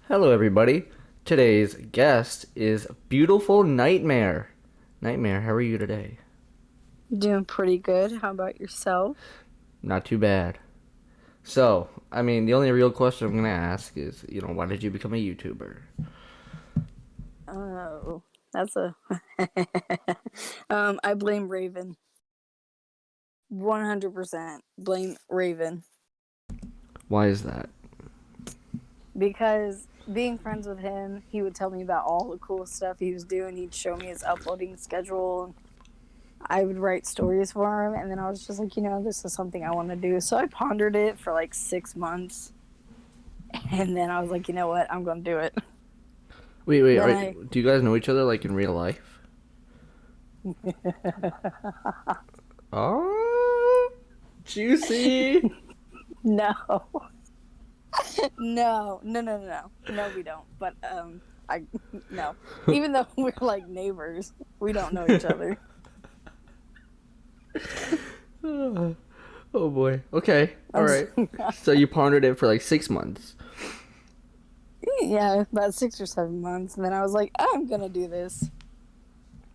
Hello, everybody. Today's guest is Beautiful Nightmare. Nightmare, how are you today? Doing pretty good. How about yourself? Not too bad. So, the only real question I'm going to ask is, why did you become a YouTuber? Oh, that's a. I blame Raven. 100% blame Raven Why is that? because being friends with him, he would tell me about all the cool stuff he was doing. He'd show me his uploading schedule. I would write stories for him, and then I was just like, this is something I want to do. So I pondered it for like 6 months, and then I was like, you know what, I'm going to do it. Wait, wait, Then I do you guys know each other, like, in real life? Oh, juicy. no. No, we don't. But I no. Even though we're like neighbors, we don't know each other. Oh boy. Okay, I'm alright. So you pondered it for like 6 months. yeah, about 6 or 7 months, and then I was like, I'm gonna do this.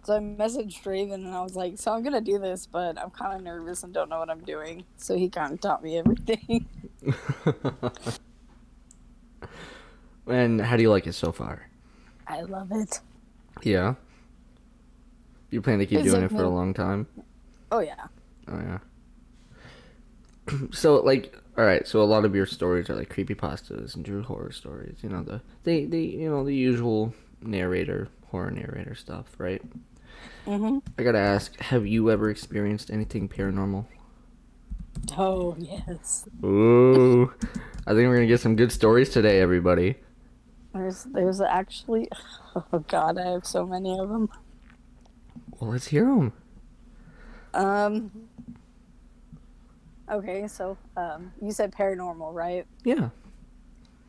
So I messaged Raven and I was like, so I'm gonna do this, but I'm kind of nervous and don't know what I'm doing. So he kind of taught me everything. And how do you like it so far? I love it. Yeah? You plan to keep It doing took it for a me. long time? Oh yeah. Oh, yeah. So like, all right. So a lot of your stories are like creepy pastas and true horror stories. The usual narrator, horror narrator stuff, right? Mhm. I gotta ask, have you ever experienced anything paranormal? Oh yes. Ooh, I think we're gonna get some good stories today, everybody. There's actually. Oh God, I have so many of them. Well, let's hear them. Um. Okay, so you said paranormal, right? Yeah.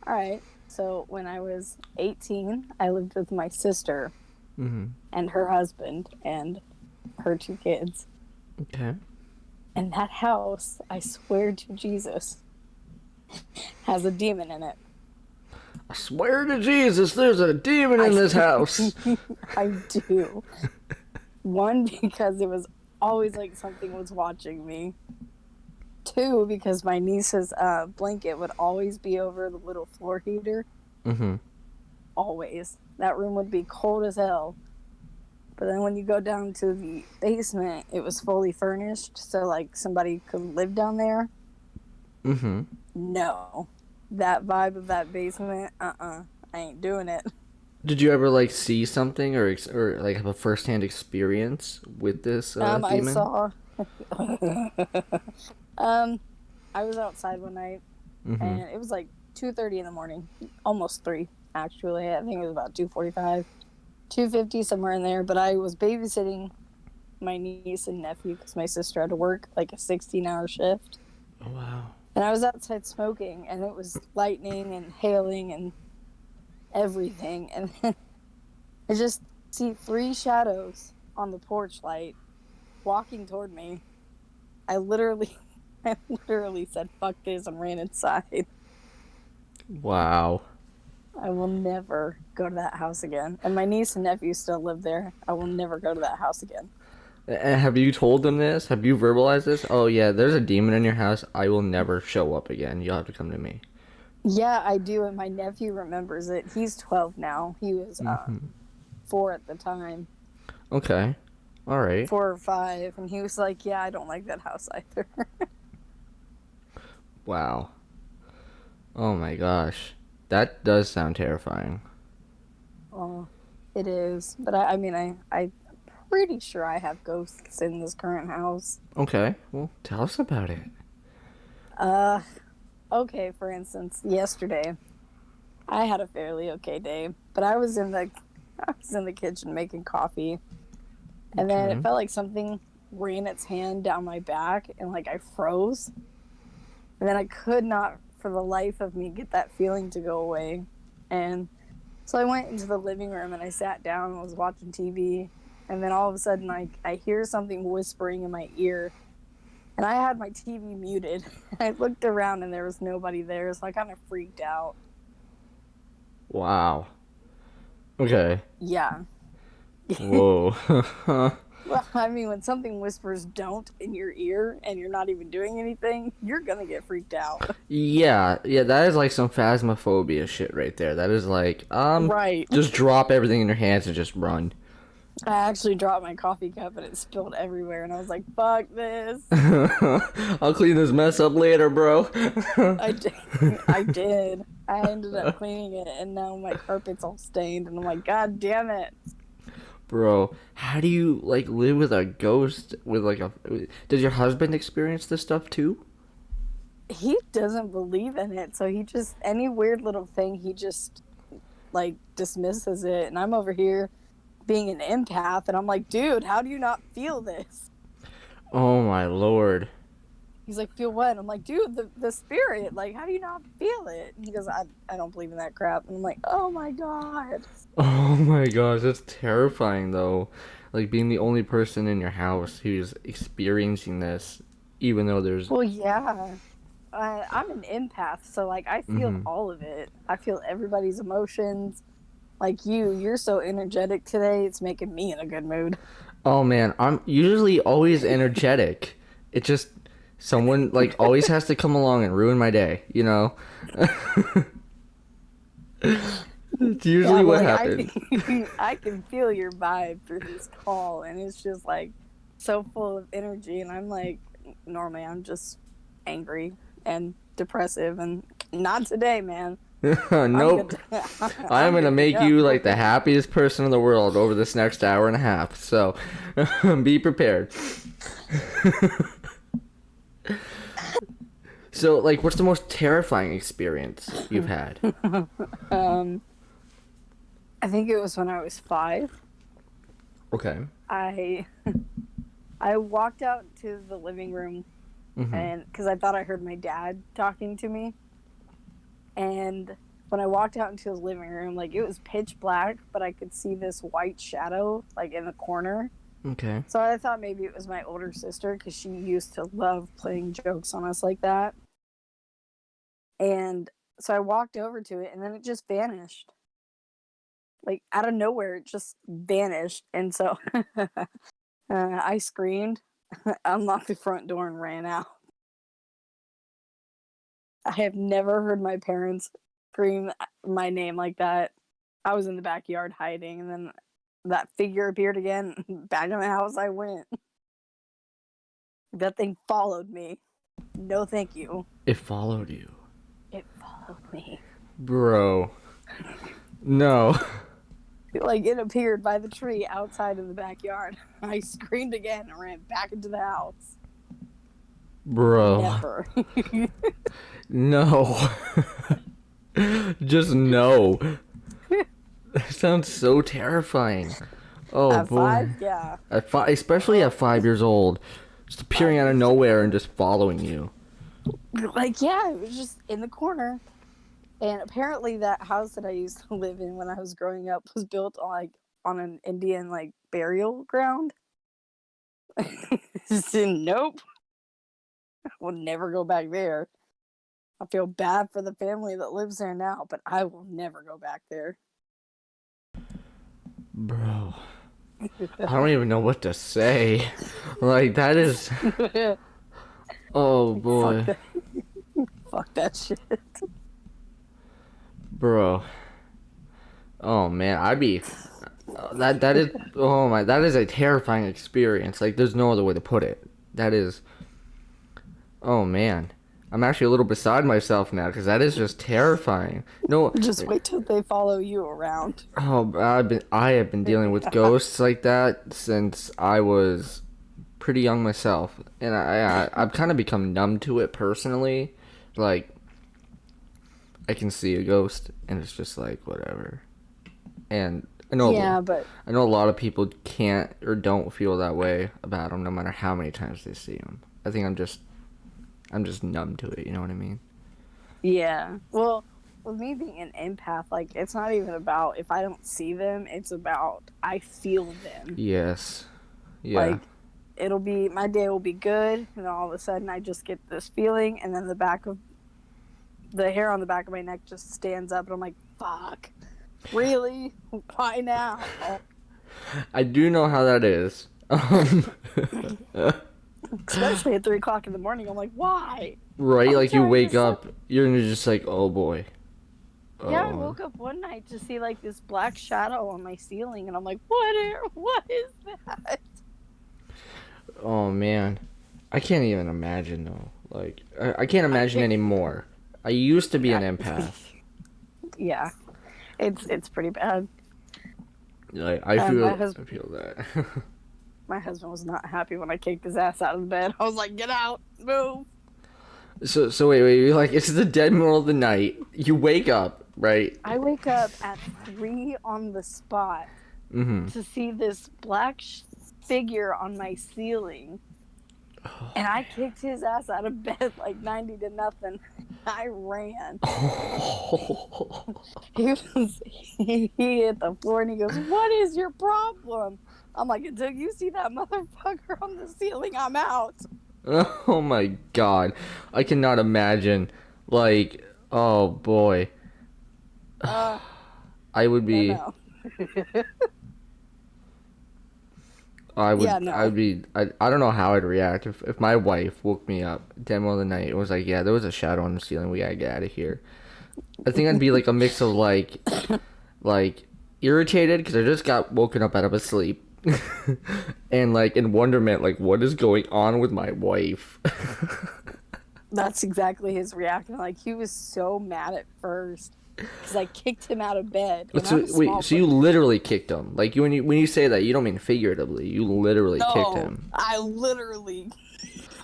All right. So when I was 18, I lived with my sister Mm-hmm. and her husband and her two kids. Okay. And that house, I swear to Jesus, has a demon in it. I swear to Jesus, there's a demon I in this house. I do. One because it was always like something was watching me. Two because my niece's blanket would always be over the little floor heater. Mm-hmm. Always. That room would be cold as hell. But then when you go down to the basement, it was fully furnished, so like somebody could live down there. Mm-hmm. No, that vibe of that basement, I ain't doing it. Did you ever like see something or like have a firsthand experience with this I demon? saw. um, I was outside one night, Mm-hmm. and it was like 2:30 in the morning, almost 3 actually. I think it was about 2:45, 2:50 somewhere in there. But I was babysitting my niece and nephew because my sister had to work like a 16-hour shift. Oh wow. And I was outside smoking, and it was lightning and hailing and everything. And then I just see three shadows on the porch light walking toward me. I literally, I literally said, fuck this, and ran inside. Wow. I will never go to that house again. And my niece and nephew still live there. I will never go to that house again. And have you told them this? Have you verbalized this? Oh yeah, there's a demon in your house. I will never show up again. You'll have to come to me. Yeah, I do. And my nephew remembers it. He's 12 now. He was Mm-hmm. 4 at the time, Okay. All right. 4 or 5. And he was like, yeah, I don't like that house either. Wow. Oh my gosh. That does sound terrifying. Oh, it is. But I'm pretty sure I have ghosts in this current house. Okay. Well, tell us about it. Uh, okay, for instance, yesterday I had a fairly okay day, but I was in the kitchen making coffee, and then it Okay. felt like something ran its hand down my back, and like I froze, and then I could not, for the life of me, get that feeling to go away, and so I went into the living room and I sat down and was watching TV, and then all of a sudden I hear something whispering in my ear, and I had my TV muted. I looked around and there was nobody there, so I kind of freaked out. Wow. Okay. Yeah. Whoa. Well, I mean, when something whispers "don't" in your ear and you're not even doing anything, you're gonna get freaked out. Yeah, yeah, that is like some phasmophobia shit right there. That is like, Right. just drop everything in your hands and just run. I actually dropped my coffee cup and it spilled everywhere, and I was like, "Fuck this." I'll clean this mess up later, bro. I did. I did. I ended up cleaning it, and now my carpet's all stained, and I'm like, "God damn it!" Bro, how do you like live with a ghost with like a Does your husband experience this stuff too? He doesn't believe in it, so he just any weird little thing, he just like dismisses it, and I'm over here being an empath, and I'm like, "Dude, how do you not feel this?" Oh my lord. He's like, "Feel what?" I'm like, "Dude, the spirit. Like, how do you not feel it?" And he goes, I don't believe in that crap." And I'm like, "Oh my god." Oh my gosh, that's terrifying though. Like being the only person in your house who's experiencing this, even though there's. Well, yeah. I'm an empath, so like I feel Mhm. all of it. I feel everybody's emotions. Like you're so energetic today. It's making me in a good mood. Oh man, I'm usually always energetic. It just someone like always has to come along and ruin my day, you know? It's Yeah, usually but what like happens. I can feel your vibe through this call, and it's just like so full of energy. And I'm like, normally I'm just angry and depressive, and not today, man. I'm good. Nope. I'm I'm gonna good to make you like the go. happiest person in the world over this next hour and a half. So be prepared. So, like, what's the most terrifying experience you've had? um, I think it was when I was 5. Okay. I I walked out to the living room, Mm-hmm. and because I thought I heard my dad talking to me, and when I walked out into the living room, like it was pitch black, but I could see this white shadow like in the corner. Okay. So I thought maybe it was my older sister because she used to love playing jokes on us like that. And so I walked over to it, and then it just vanished. Like out of nowhere, it just vanished. And so I screamed, unlocked the front door, and ran out. I have never heard my parents scream my name like that. I was in the backyard hiding, and then that figure appeared again. Back in the house I went. That thing followed me. No, thank you. It followed you. It followed me. Bro. No. Like it appeared by the tree outside in the backyard. I screamed again and ran back into the house. Bro. Never. No. Just no. That sounds so terrifying. Oh At boy. 5, yeah. Especially at 5 years old, just appearing out of 5 years. nowhere and just following you. Like yeah, it was just in the corner. And apparently that house that I used to live in when I was growing up was built on like on an Indian like burial ground. Nope. We'll never go back there. I feel bad for the family that lives there now, but I will never go back there. Bro. I don't even know what to say. Like, that is. Oh Fuck boy. that. Fuck that shit. Bro. Oh man, I'd be. That is. Oh my. That is a terrifying experience. Like, there's no other way to put it. That is. Oh man. I'm actually a little beside myself now because that is just terrifying. No, Just wait till they follow you around. oh, I have been dealing with ghosts like that since I was pretty young myself, and I've kind of become numb to it personally. Like I can see a ghost, and it's just like whatever. And Yeah, but I know a lot of people can't or don't feel that way about them, no matter how many times they see them. I think I'm just numb to it. You know what I mean? yeah. Well, with me being an empath, like it's not even about if I don't see them, it's about I feel them. Yes. Yeah. Like it'll be my day will be good, and all of a sudden I just get this feeling, and then the back of the hair on the back of my neck just stands up, and I'm like, fuck, really? Why now? I do know how that is. Especially at 3 o'clock in the morning. I'm like, why? Right, I'm like you trying to wake sleep. up, you're just like, oh boy. Yeah, I Oh. woke up one night to see like this black shadow on my ceiling, and I'm like, what is that? Oh man, I can't even imagine though. Like I can't imagine anymore. I used to be an empath. Yeah, it's pretty bad. Like my I husband, feel that. my husband was not happy when I kicked his ass out of the bed. I was like, get out, move. So wait, you're like it's the dead middle of the night. You wake up, right? I wake up at 3 on the spot Mm-hmm. to see this black figure on my ceiling. And I kicked his ass out of bed like 90 to nothing. I ran. He hit the floor and he goes, what is your problem? I'm like, until you see that motherfucker on the ceiling, I'm out. Oh my god. I cannot imagine. Like, oh boy. I would be No. I would Yeah, no. I don't know how I'd react if my wife woke me up dead middle of the night and was like, yeah, there was a shadow on the ceiling, we gotta get out of here. I think I'd be like a mix of like irritated because I just got woken up out of a sleep and like in wonderment, like what is going on with my wife? That's exactly his reaction. Like, he was so mad at first because I kicked him out of bed. And So I'm a wait, small so you literally kicked him? Like when you say that, you don't mean figuratively. You literally kicked him. I literally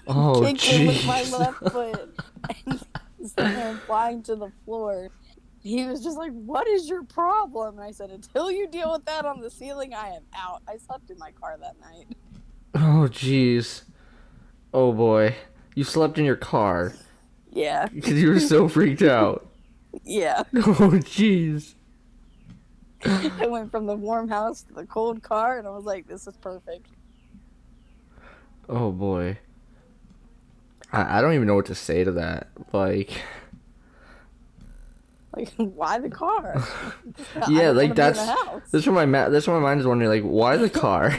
Oh kicked him with my jeez. left foot and sent him flying to the floor. He was just like, what is your problem? And I said, until you deal with that on the ceiling, I am out. I slept in my car that night. Oh jeez. Oh boy. You slept in your car Yeah. because you were so freaked out. Yeah. Oh jeez. I went from the warm house to the cold car, and I was like, this is perfect. Oh boy. I don't even know what to say to that. Like Like, why the car? yeah, like that's that's what that's what my mind is wondering. Like why the car?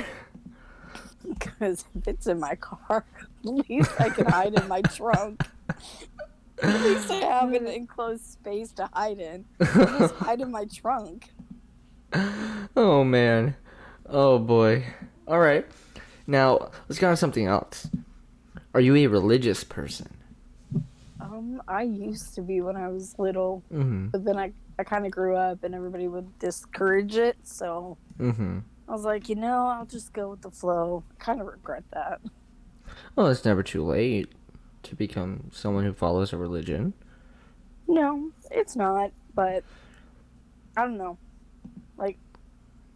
Because if it's in my car, at least I can hide in my trunk. At least I have an enclosed space to hide in. I'll just hide in my trunk. Oh man. Oh boy. All right. Now let's go on to something else. Are you a religious person? I used to be when I was little, Mm-hmm. but then I kind of grew up and everybody would discourage it, so Mm-hmm. I was like, I'll just go with the flow. I kind of regret that. Well, it's never too late to become someone who follows a religion. No, it's not, but I don't know. Like,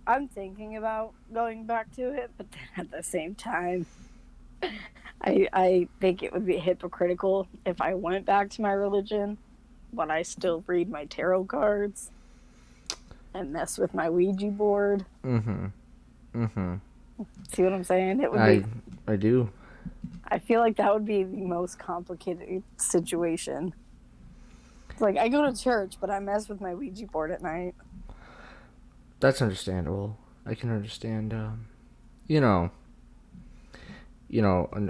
I'm thinking about going back to it, but then at the same time, I think it would be hypocritical if I went back to my religion, but I still read my tarot cards and mess with my Ouija board. Mm-hmm. Mm-hmm. See what I'm saying? It would be. I do. I feel like that would be the most complicated situation. It's like, I go to church, but I mess with my Ouija board at night. That's understandable. I can understand. You know,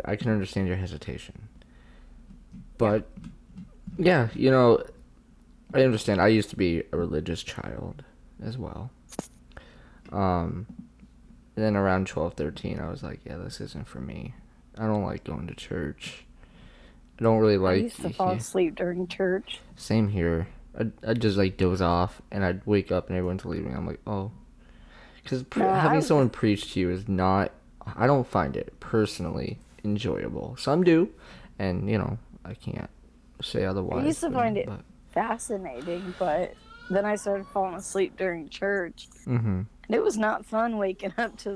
I can understand your hesitation. But yeah, I understand. I used to be a religious child as well. And then around 12, 13, I was like, yeah, this isn't for me. I don't like going to church. I don't really like. I used to fall asleep during church. Same here. I'd just like doze off and I'd wake up and everyone's leaving. I'm like, oh. Because having someone preach to you is not. I don't find it personally enjoyable. Some do, and I can't say otherwise. I used to find it fascinating, but then I started falling asleep during church. Mm-hmm. And it was not fun waking up to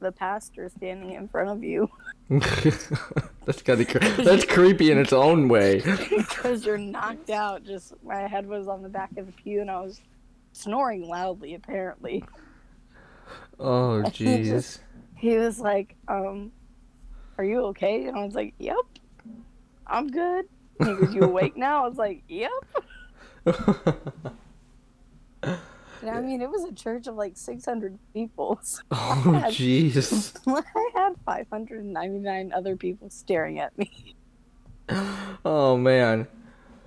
the pastor standing in front of you. That's that's creepy in its own way. Because you're knocked out. Just my head was on the back of the pew and I was snoring loudly, apparently. Oh jeez. He was like, are you okay? And I was like, yep, I'm good. He goes, "You awake now?" I was like, "Yep." And I mean, it was a church of like 600 people. So Oh, had, jeez. I had 599 other people staring at me. Oh, man.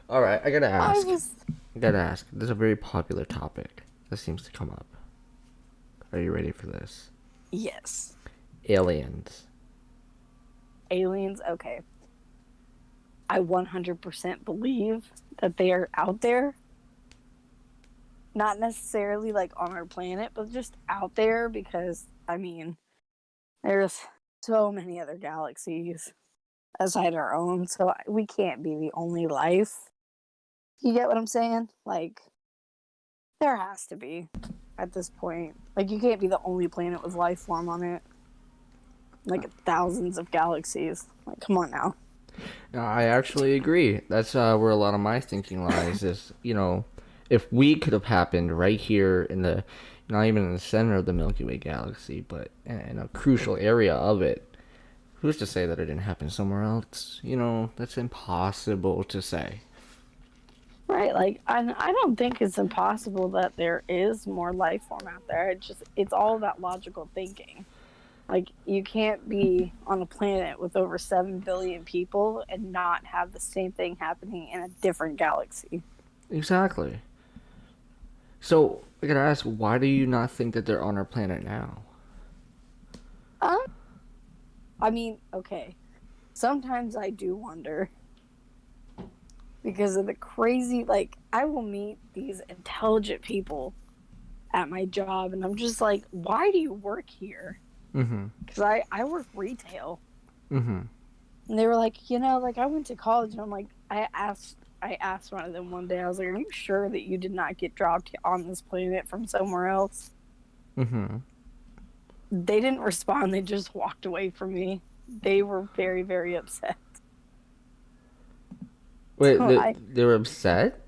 All right, I gotta I ask. was, I gotta ask. There's a very popular topic that seems to come up. Are you ready for this? yes. Aliens. Aliens, okay. I 100% believe that they are out there. Not necessarily like on our planet, but just out there because, I mean, there's so many other galaxies aside our own, so we can't be the only life. You get what I'm saying? Like, there has to be at this point. Like, you can't be the only planet with life form on it. Like, thousands of galaxies. Like, come on now. I actually agree. That's where a lot of my thinking lies. Is if we could have happened right here in the, not even in the center of the Milky Way galaxy, but in a crucial area of it, who's to say that it didn't happen somewhere else? That's impossible to say. Right, like I don't think it's impossible that there is more life form out there. It's all about logical thinking. Like you can't be on a planet with over 7 billion people and not have the same thing happening in a different galaxy. Exactly. So I gotta ask, why do you not think that they're on our planet now? Um, I mean, okay. Sometimes I do wonder because of the crazy like I will meet these intelligent people at my job and I'm just like, why do you work here? Mm-hmm. Because I work retail. Mm-hmm. And they were like, like I went to college, and I'm like, I asked one of them one day. I was like, "Are you sure that you did not get dropped on this planet from somewhere else?" Mm-hmm. They didn't respond. They just walked away from me. They were very, very upset. Wait, So they were upset?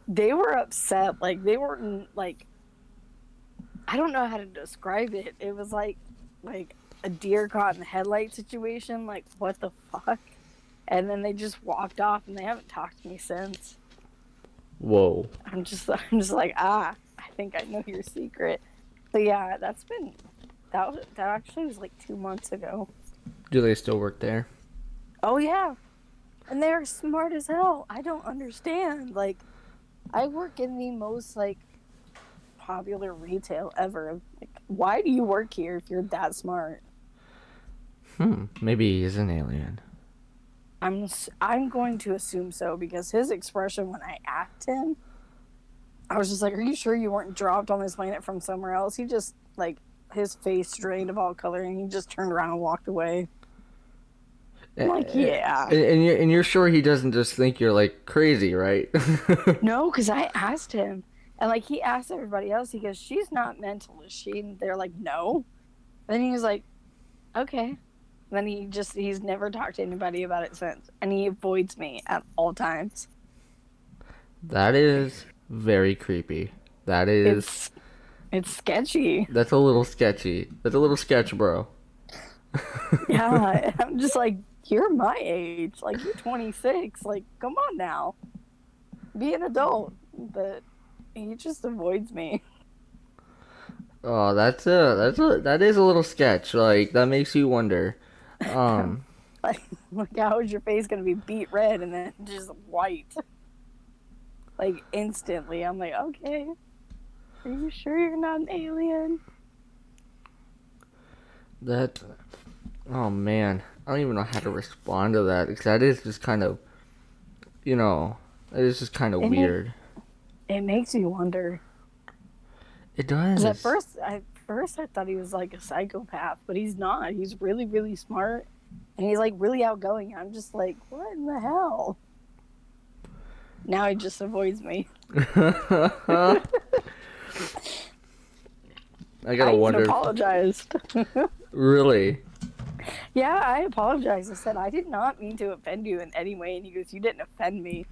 they were upset. Like they were like, I don't know how to describe it. It was like a deer caught in the headlight situation. Like what the fuck? And then they just walked off, and they haven't talked to me since. Whoa. I'm just like, I think I know your secret. So yeah, that actually was like 2 months ago. Do they still work there? Oh yeah, and they're smart as hell. I don't understand. Like, I work in the most like popular retail ever. Like, why do you work here if you're that smart? Maybe he's an alien. I'm going to assume so because his expression when I asked him, I was just like, "Are you sure you weren't dropped on this planet from somewhere else?" He just like his face drained of all color, and he just turned around and walked away. I'm like, yeah. And you're sure he doesn't just think you're like crazy, right? No, because I asked him, and like he asked everybody else. He goes, "She's not mental, is she?" And they're like, "No." And then he was like, "Okay." And then he's never talked to anybody about it since, and he avoids me at all times. That is very creepy. That is It's it's sketchy. that's a little sketchy. That's a little sketch, bro. Yeah, I'm just like, you're my age. Like you're 26. Like, come on now, be an adult. But he just avoids me. Oh, that is a little sketch. Like that makes you wonder. Um, Like how is your face gonna be beat red and then just white? Like instantly. I'm like, okay, are you sure you're not an alien? that oh man, I don't even know how to respond to that because that is just kind of you know, it is just kind of And weird. it makes you wonder. It Because at does. first I thought he was like a psychopath, but he's not. He's really, really smart, and he's like really outgoing. I'm just like, what in the hell? Now he just avoids me. I I gotta even wonder. apologized. Really? Yeah, I apologized. I said I did not mean to offend you in any way, and he goes, "You didn't offend me."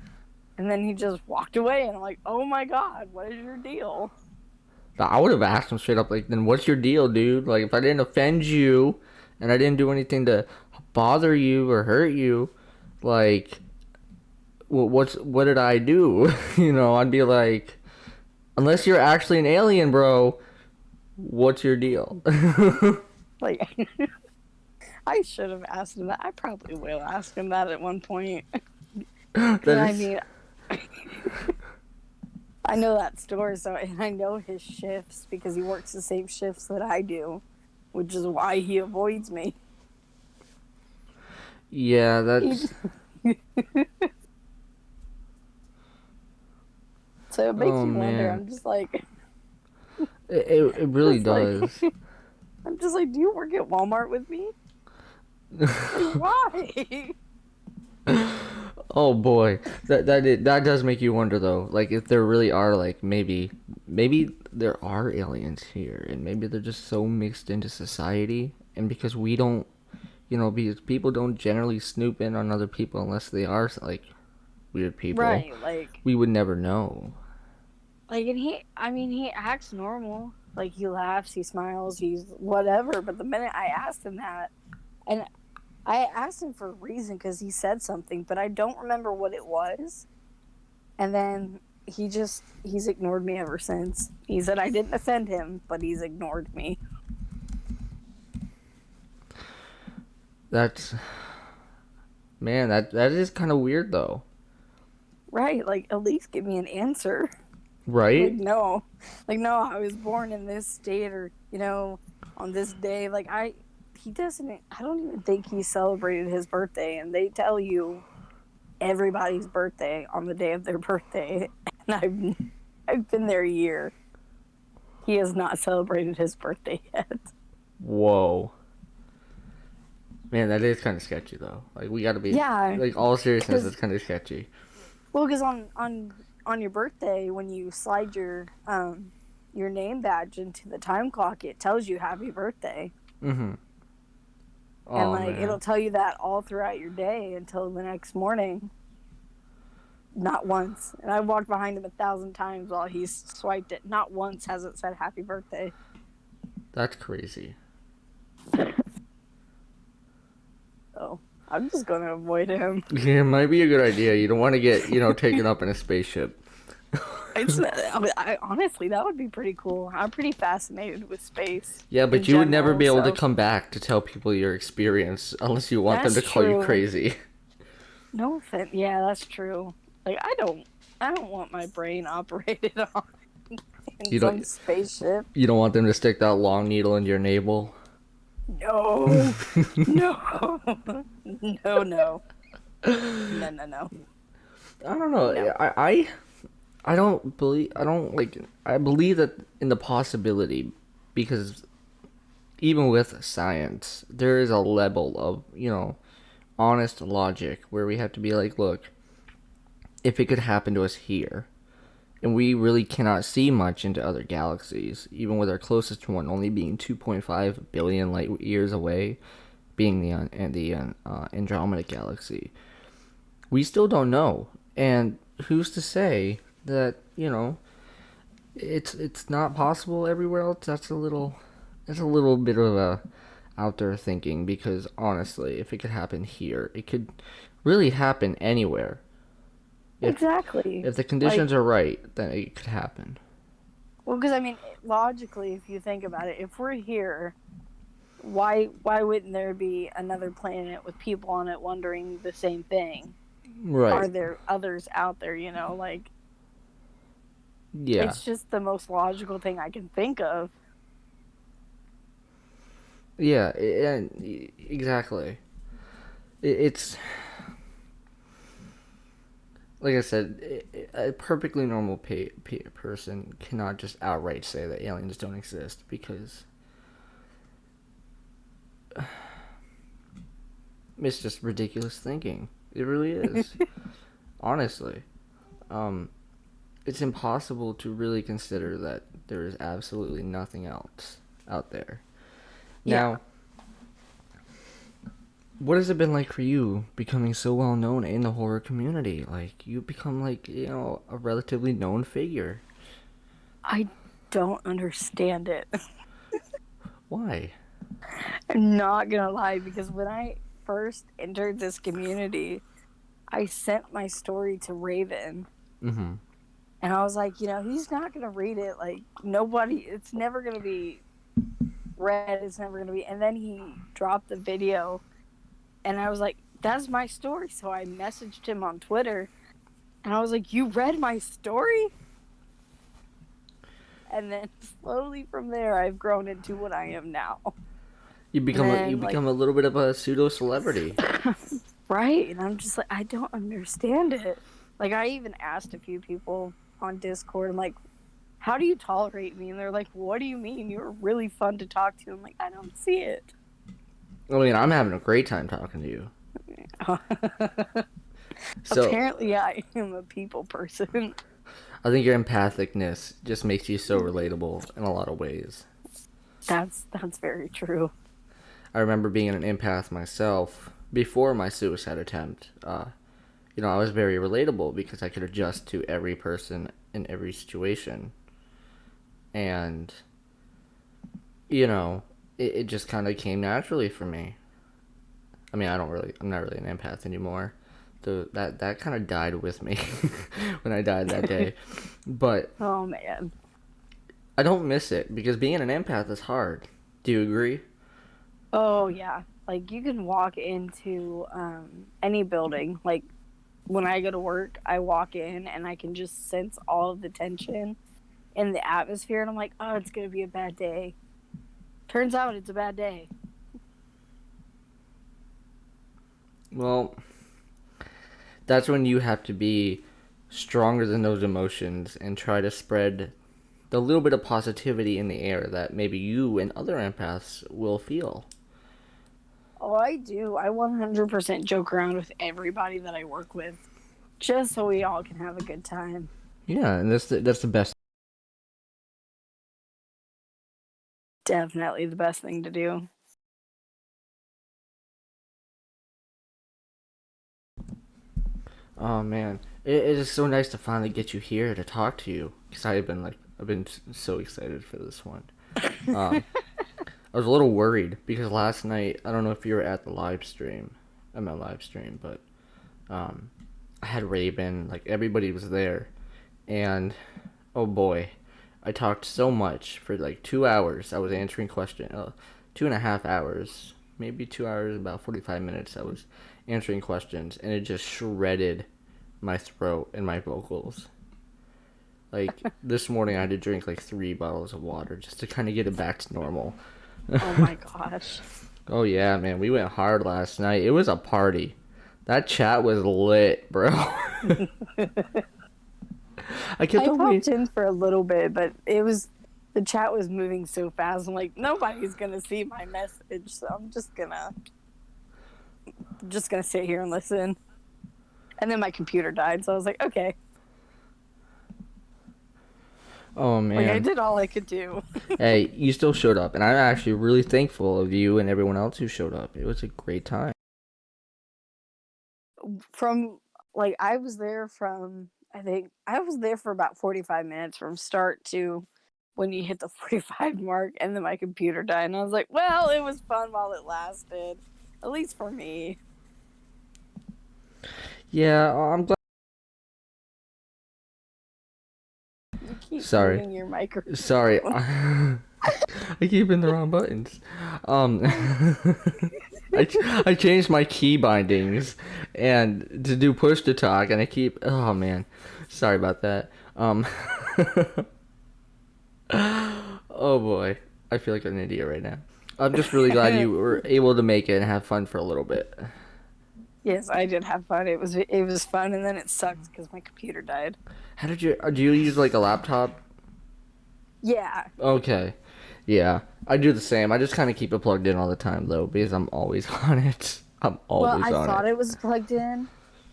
And then he just walked away, and I'm like, "Oh my god, what is your deal?" I would have asked him straight up, like, then what's your deal, dude? Like, if I didn't offend you and I didn't do anything to bother you or hurt you, like, what did I do? I'd be like, unless you're actually an alien, bro, what's your deal? Like, I should have asked him that. I probably will ask him that at one point. That Because I is, mean, I know that store, so and I know his shifts because he works the same shifts that I do, which is why he avoids me. yeah, He, that's, so it makes oh me wonder. man, I'm just like, it really just like, does. I'm just like, do you work at Walmart with me? Like, why? Oh boy, that does make you wonder though. Like if there really are like maybe there are aliens here, and maybe they're just so mixed into society, and because we don't, because people don't generally snoop in on other people unless they are like weird people, Right, we would never know. and I mean, he acts normal. Like, he laughs, he smiles, he's whatever. But the minute I asked him that, and I asked him for a reason because he said something, but I don't remember what it was. And then he's ignored me ever since. He said I didn't offend him, but he's ignored me. That's man, that is kind of weird though, Right, like, at least give me an answer. Like, right? no. Like, no, I was born in this state, or, on this day. Like, he doesn't, I don't even think he celebrated his birthday. And they tell you everybody's birthday on the day of their birthday. And I've been there a year. He has not celebrated his birthday yet. Whoa. Man, that is kind of sketchy though. Like we gotta be Yeah, like all seriousness, because it's kind of sketchy. well, because on your birthday, when you slide your name badge into the time clock, it tells you happy birthday. Mhm. And Oh like, it'll man, tell you that all throughout your day until the next morning. Not once. And I walked behind him 1,000 times while he's swiped it. Not once has it said happy birthday. that's crazy. So I'm just gonna avoid him. Yeah, it might be a good idea. You don't want to get taken up in a spaceship. It's honestly, that would be pretty cool. I'm pretty fascinated with space Yeah, in but you would never general. be able to So come back to tell people your experience unless you want them that's to call you true. crazy. No offense. Yeah, that's true. Like, I don't want my brain operated on in You some don't spaceship. you don't want them to stick that long needle into your navel. No, no, no, no, no, no, no, I don't know. no. I don't like I believe that in the possibility because even with science, there is a level of, honest logic where we have to be like, look, if it could happen to us here, and we really cannot see much into other galaxies, even with our closest one only being 2.5 billion light years away, being the Andromeda galaxy, we still don't know. And who's to say that it's not possible everywhere else? That's a little bit of a out there thinking because honestly, if it could happen here, it could really happen anywhere. If Exactly. if the Like, conditions are right, then it could happen. well, because I mean, logically, if you think about it, if we're here, why wouldn't there be another planet with people on it wondering the same thing? Right. Are there others out there? Like, Yeah. it's just the most logical thing I can think of. Yeah. Exactly. It's like I said, a perfectly normal person cannot just outright say that aliens don't exist because it's just ridiculous thinking. It really is. Honestly. Um, it's impossible to really consider that there is absolutely nothing else out there. Yeah. Now, what has it been like for you becoming so well known in the horror community? Like, you become like, a relatively known figure. I don't understand it. Why? I'm not gonna lie, because when I first entered this community, I sent my story to Raven, Mm-hmm. and I was like, he's not gonna read it. Like nobody, it's never gonna be read. It's never gonna be. And then he dropped the video, and I was like, that's my story. So I messaged him on Twitter, and I was like, you read my story? And then slowly from there, I've grown into what I am now. You And become you then become a little bit of a pseudo celebrity. right, and I'm just like, I don't understand it. Like I even asked a few people on Discord, I'm like, how do you tolerate me? And they're like, what do you mean? You're really fun to talk to. I'm like, I don't see it. I mean, I'm having a great time talking to you. So Apparently, I am a people person. I think your empathicness just makes you so relatable in a lot of ways. That's very true. I remember being an empath myself before my suicide attempt. I was very relatable because I could adjust to every person in every situation. And, it just kind of came naturally for me. I mean, I'm not really an empath anymore. That kind of died with me when I died that day. But Oh man. I don't miss it because being an empath is hard. Do you agree? Oh yeah. Like you can walk into any building. Like when I go to work, I walk in and I can just sense all of the tension in the atmosphere, and I'm like, oh, it's gonna be a bad day. Turns out it's a bad day. Well, that's when you have to be stronger than those emotions and try to spread the little bit of positivity in the air that maybe you and other empaths will feel. Oh, I do. I 100% joke around with everybody that I work with, just so we all can have a good time. Yeah, and that's the best. Definitely the best thing to do. Oh man, it is so nice to finally get you here to talk to you because I've been so excited for this one. Um, I was a little worried because last night I don't know if you were at the live stream, at my live stream, but um, I had Raven, like everybody was there, and oh boy, I talked so much for like 2 hours. I was answering questions, 2.5 hours, maybe 2 hours, about 45 minutes. I was answering questions, and it just shredded my throat and my vocals. Like this morning, I had to drink like 3 bottles of water just to kind of get it back to normal. Oh my gosh. Oh yeah, man, we went hard last night. It was a party. That chat was lit, bro. I kept I on popped waiting. in for a little bit, but the chat was moving so fast. I'm like, nobody's gonna see my message, so I'm just gonna sit here and listen. And then my computer died, so I was like, okay, Oh like I man. did all I could do. Hey, you still showed up, and I'm actually really thankful of you and everyone else who showed up. It was a great time. From like I was there from I think I was there for about 45 minutes from start to when you hit the 45 mark, and then my computer died, and I was like, well, it was fun while it lasted, at least for me. Yeah, I'm glad. You keep Sorry, muting your microphone. sorry. I keep in the wrong buttons. Um, I changed my key bindings and to do push to talk, and I keep. Oh man, sorry about that. Oh boy, I feel like an idiot right now. I'm just really glad you were able to make it and have fun for a little bit. Yes, I did have fun. It was fun, and then it sucked because my computer died. How did you? Do you use like a laptop? Yeah. Okay, yeah, I do the same. I just kind of keep it plugged in all the time though because I'm always on it. I'm Well, always I on it. thought it was plugged in,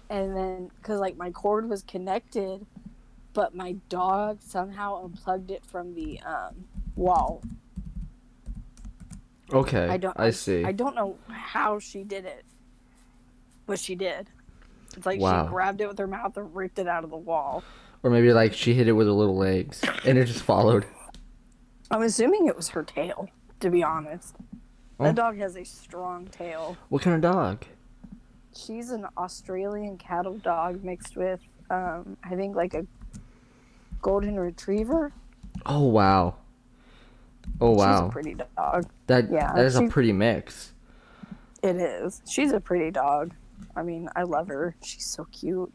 and then because like my cord was connected, but my dog somehow unplugged it from the wall. I Okay, don't I I see. I don't know how she did it, but she did. It's like she Wow. grabbed it with her mouth and ripped it out of the wall. Or maybe like she hit it with her little legs and it just followed. I'm assuming it was her tail, to be honest. Oh, That dog has a strong tail. what kind of dog? she's an Australian cattle dog mixed with, I think like a golden retriever. Oh wow. Oh She's a wow. pretty dog. That Yeah, is a pretty mix. it is. She's a pretty dog. I mean, I love her. She's so cute.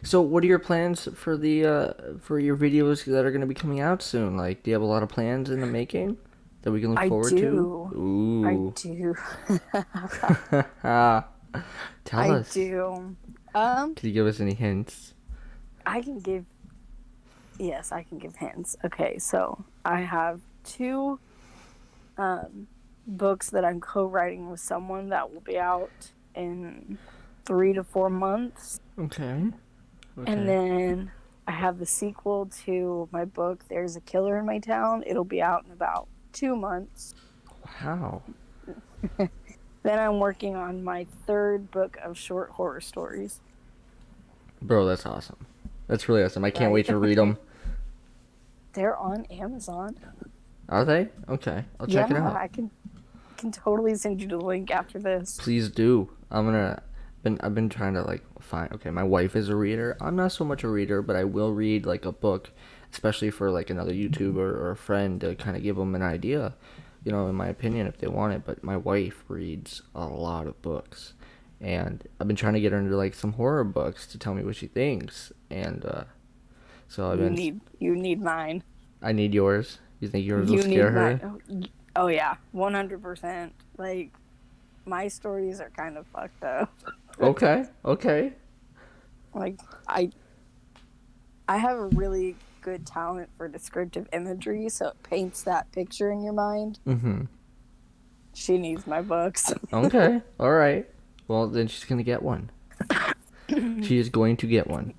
So, what are your plans for your videos that are going to be coming out soon? Like, do you have a lot of plans in the making that we can look I forward to? do. I Ooh. do. Tell I us. do. Can you give us any hints? I can give. Yes, I can give hints. Okay, so I have two books that I'm co-writing with someone that will be out in 3 to 4 months. Okay. Okay. And then I have the sequel to my book, There's a Killer in My Town. It'll be out in about 2 months. Wow. Then I'm working on my third book of short horror stories. Bro, that's awesome. That's really awesome. I can't Right? wait to read them. They're on Amazon. Are they? Okay. I'll check it out. I can totally send you the link after this. Please do. I've been trying to like find. Okay, my wife is a reader. I'm not so much a reader, but I will read like a book, especially for like another YouTuber or a friend to kind of give them an idea, in my opinion, if they want it. But my wife reads a lot of books, and I've been trying to get her into like some horror books to tell me what she thinks. And so You need mine. I need yours. You think yours will You scare need her? mine. Oh yeah, 100%. Like my stories are kind of fucked up. Okay. Okay. Like I have a really good talent for descriptive imagery, so it paints that picture in your mind. Mm-hmm. She needs my books. Okay. All right. Well, then she's gonna get one. She is going to get one.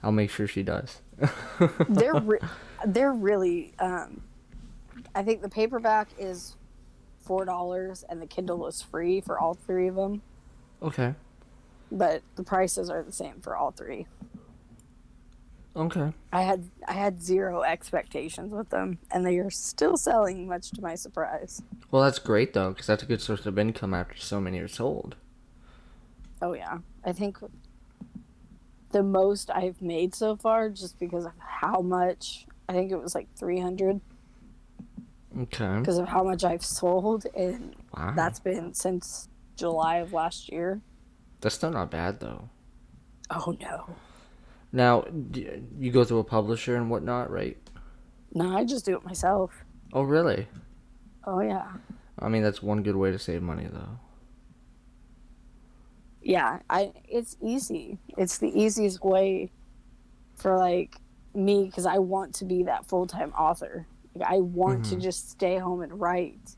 I'll make sure she does. They're really. I think the paperback is $4 and the Kindle is free for all three of them. Okay. But the prices are the same for all three. Okay. I had zero expectations with them, and they are still selling, much to my surprise. Well, that's great though, because that's a good source of income after so many are sold. Oh yeah, I think the most I've made so far, just because of how much. I think it was like 300. Okay. Because of how much I've sold, and Wow. that's been since July of last year. That's still not bad though. Oh no. Now, you go through a publisher and whatnot, right? No, I just do it myself. Oh, really? Oh yeah. I mean, that's one good way to save money though. Yeah, it's easy. It's the easiest way for like me, because I want to be that full-time author. Like, I want to just stay home and write.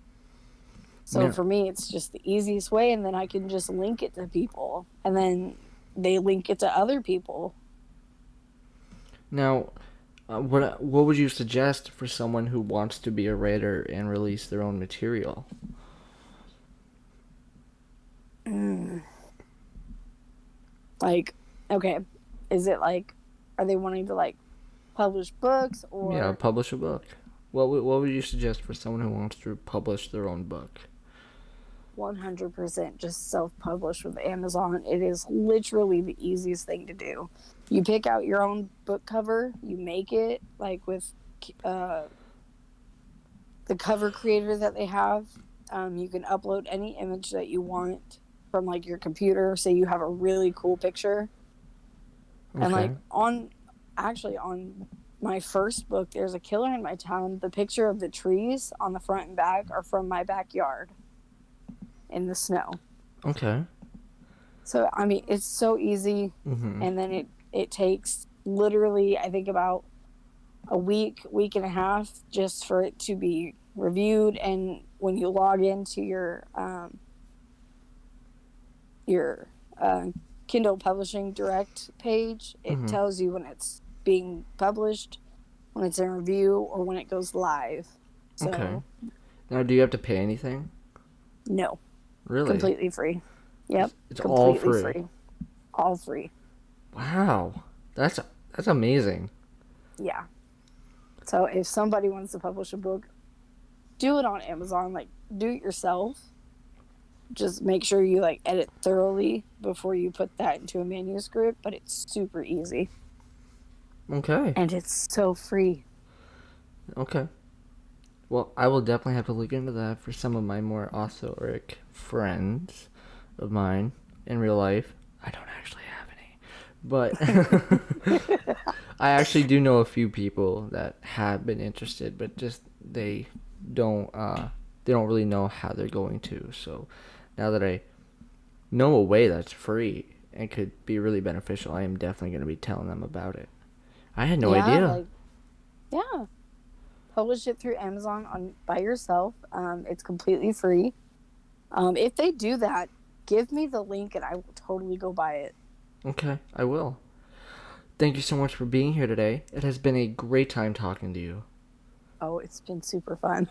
So Yeah. for me, it's just the easiest way, and then I can just link it to people, and then they link it to other people. Now, what would you suggest for someone who wants to be a writer and release their own material? Like, okay, is it like, are they wanting to like publish books or? Yeah, publish a book. What would you suggest for someone who wants to publish their own book? 100% just self-publish with Amazon. It is literally the easiest thing to do. You pick out your own book cover, you make it like with the cover creator that they have. You can upload any image that you want from like your computer. Say you have a really cool picture, and like on my first book, There's a Killer in My Town, the picture of the trees on the front and back are from my backyard in the snow. Okay. So, I mean, it's so easy. Mm-hmm. And then it takes literally, I think, about a week and a half just for it to be reviewed. And when you log into your Kindle Publishing Direct page, it tells you when it's being published, when it's in review, or when it goes live. So, Okay. Now, do you have to pay anything? No. Really? Completely free. Yep. It's all completely free. All free. Wow. That's amazing. Yeah. So if somebody wants to publish a book, do it on Amazon. Like, do it yourself. Just make sure you like edit thoroughly before you put that into a manuscript, but it's super easy Okay. and it's so free. Okay. Well, I will definitely have to look into that for some of my more authoric friends of mine in real life. I don't actually have any. But I actually do know a few people that have been interested, but just don't they don't really know how they're going to. So now that I know a way that's free and could be really beneficial, I am definitely going to be telling them about it. I had no Yeah, idea. like yeah, publish it through Amazon on by yourself. It's completely free. If they do that, give me the link and I will totally go buy it. Okay, I will. Thank you so much for being here today. It has been a great time talking to you. Oh, it's been super fun.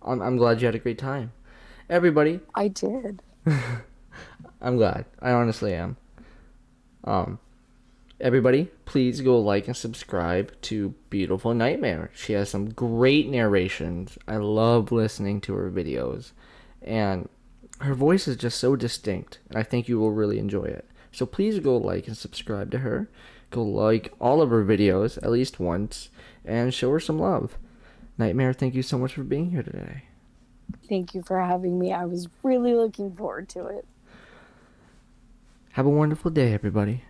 I'm glad you had a great time. Everybody, I did. I'm glad. I honestly am. Um, Everybody, please go like and subscribe to Beautiful Nightmare. She has some great narrations. I love listening to her videos. And her voice is just so distinct, and I think you will really enjoy it. So please go like and subscribe to her. Go like all of her videos at least once, and show her some love. Nightmare, thank you so much for being here today. Thank you for having me. I was really looking forward to it. Have a wonderful day, everybody.